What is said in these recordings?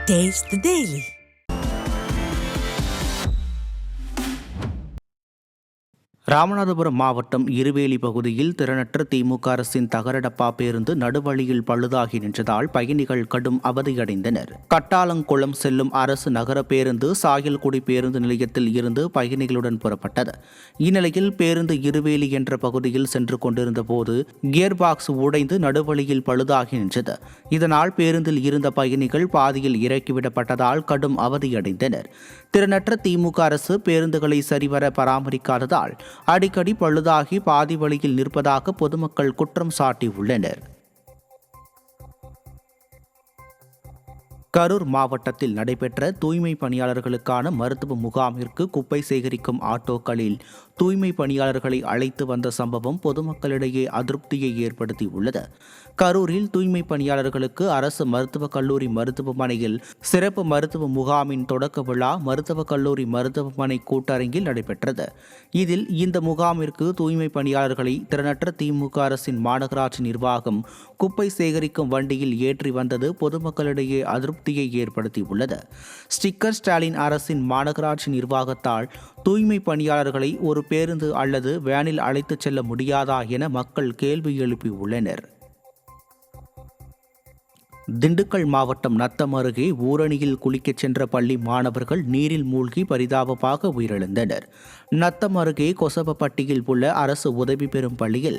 Taste the Daily. Ramanathapuram மாவட்டம் இருவேலி பகுதியில் திறனற்ற திமுக அரசின் தகரடப்பா பேருந்து நடுவழியில் பழுதாகி நின்றதால் பயணிகள் கடும் அவதியடைந்தனர். கட்டாலங்குளம் செல்லும் அரசு நகர பேருந்து சாயல்குடி பேருந்து நிலையத்தில் இருந்து பயணிகளுடன் புறப்பட்டது. இந்நிலையில் பேருந்து இருவேலி என்ற பகுதியில் சென்று கொண்டிருந்த போது கியர் பாக்ஸ் உடைந்து நடுவழியில் பழுதாகி நின்றது. இதனால் பேருந்தில் இருந்த பயணிகள் பாதியில் இறக்கிவிடப்பட்டதால் கடும் அவதியடைந்தனர். திறனற்ற திமுக அரசு பேருந்துகளை சரிவர பராமரிக்காததால் அடிக்கடி பழுதாகி பாதி வழியில் நிற்பதாக பொதுமக்கள் குற்றம் சாட்டியுள்ளனர். கரூர் மாவட்டத்தில் நடைபெற்ற தூய்மை பணியாளர்களுக்கான மருத்துவ முகாமிற்கு குப்பை சேகரிக்கும் ஆட்டோக்களில் தூய்மை பணியாளர்களை அழைத்து வந்த சம்பவம் பொதுமக்களிடையே அதிருப்தியை ஏற்படுத்தியுள்ளது. கரூரில் தூய்மை பணியாளர்களுக்கு அரசு மருத்துவக் கல்லூரி மருத்துவமனையில் சிறப்பு மருத்துவ முகாமின் தொடக்க விழா மருத்துவக் கல்லூரி மருத்துவமனை கூட்டரங்கில் நடைபெற்றது. இதில் இந்த முகாமிற்கு தூய்மை பணியாளர்களை திறனற்ற திமுக அரசின் மாநகராட்சி நிர்வாகம் குப்பை சேகரிக்கும் வண்டியில் ஏற்றி வந்தது பொதுமக்களிடையே அதிருப்தியை ஏற்படுத்தியுள்ளது. ஸ்டிக்கர் ஸ்டாலின் அரசின் மாநகராட்சி நிர்வாகத்தால் தூய்மை பணியாளர்களை ஒரு பேருந்து அல்லது வேனில் அழைத்துச் செல்ல முடியாதா என மக்கள் கேள்வி எழுப்பியுள்ளனர். திண்டுக்கல் மாவட்டம் நத்தம் அருகே ஊரணியில் குளிக்கச் சென்ற பள்ளி மாணவர்கள் நீரில் மூழ்கி பரிதாபமாக உயிரிழந்தனர். நத்தம் அருகே கொசவப்பட்டியில் உள்ள அரசு உதவி பெறும் பள்ளியில்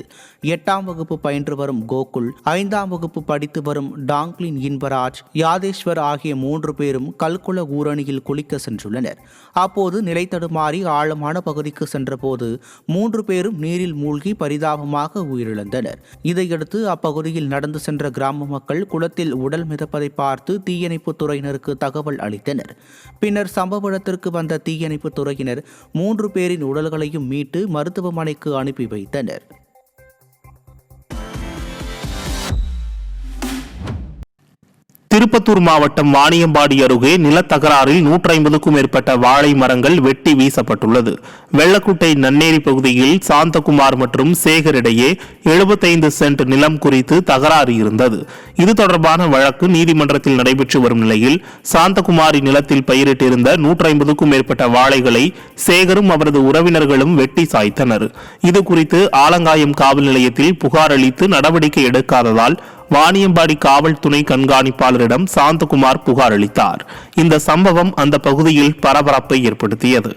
8ஆம் வகுப்பு பயின்று வரும் கோகுல், 5ஆம் வகுப்பு படித்து வரும் டாங்க்லின் இன்பராஜ், யாதேஸ்வர் ஆகிய 3 பேரும் கல்குள ஊரணியில் குளிக்க சென்றுள்ளனர். அப்போது நிலை தடுமாறி ஆழமான பகுதிக்கு சென்றபோது 3 பேரும் நீரில் மூழ்கி பரிதாபமாக உயிரிழந்தனர். இதையடுத்து அப்பகுதியில் நடந்து சென்ற கிராம மக்கள் குளத்தில் உடல் மிதப்பதை பார்த்து தீயணைப்பு துறையினருக்கு தகவல் அளித்தனர். பின்னர் சம்பவ இடத்திற்கு வந்த தீயணைப்பு துறையினர் 3 பேரின் உடல்களையும் மீட்டு மருத்துவமனைக்கு அனுப்பி வைத்தனர். திருப்பத்தூர் மாவட்டம் வாணியம்பாடி அருகே நிலத்தகராறில் 150க்கும் மேற்பட்ட வாழை மரங்கள் வெட்டி வீசப்பட்டுள்ளது. வெள்ளக்குட்டை நன்னேரி பகுதியில் சாந்தகுமார் மற்றும் சேகர் இடையே 75 சென்ட் நிலம் குறித்து தகராறு இருந்தது. இது தொடர்பான வழக்கு நீதிமன்றத்தில் நடைபெற்று வரும் நிலையில் சாந்தகுமாரின் நிலத்தில் பயிரிட்டிருந்த 150க்கும் மேற்பட்ட வாழைகளை சேகரும் அவரது உறவினர்களும் வெட்டி சாய்த்தனர். இது குறித்து ஆலங்காயம் காவல் நிலையத்தில் புகார் அளித்து நடவடிக்கை எடுக்காததால் வாணியம்பாடி காவல் துணை கண்காணிப்பாளரிடம் சாந்தகுமார் புகார் அளித்தார். இந்த சம்பவம் அந்த பகுதியில் பரபரப்பை ஏற்படுத்தியது.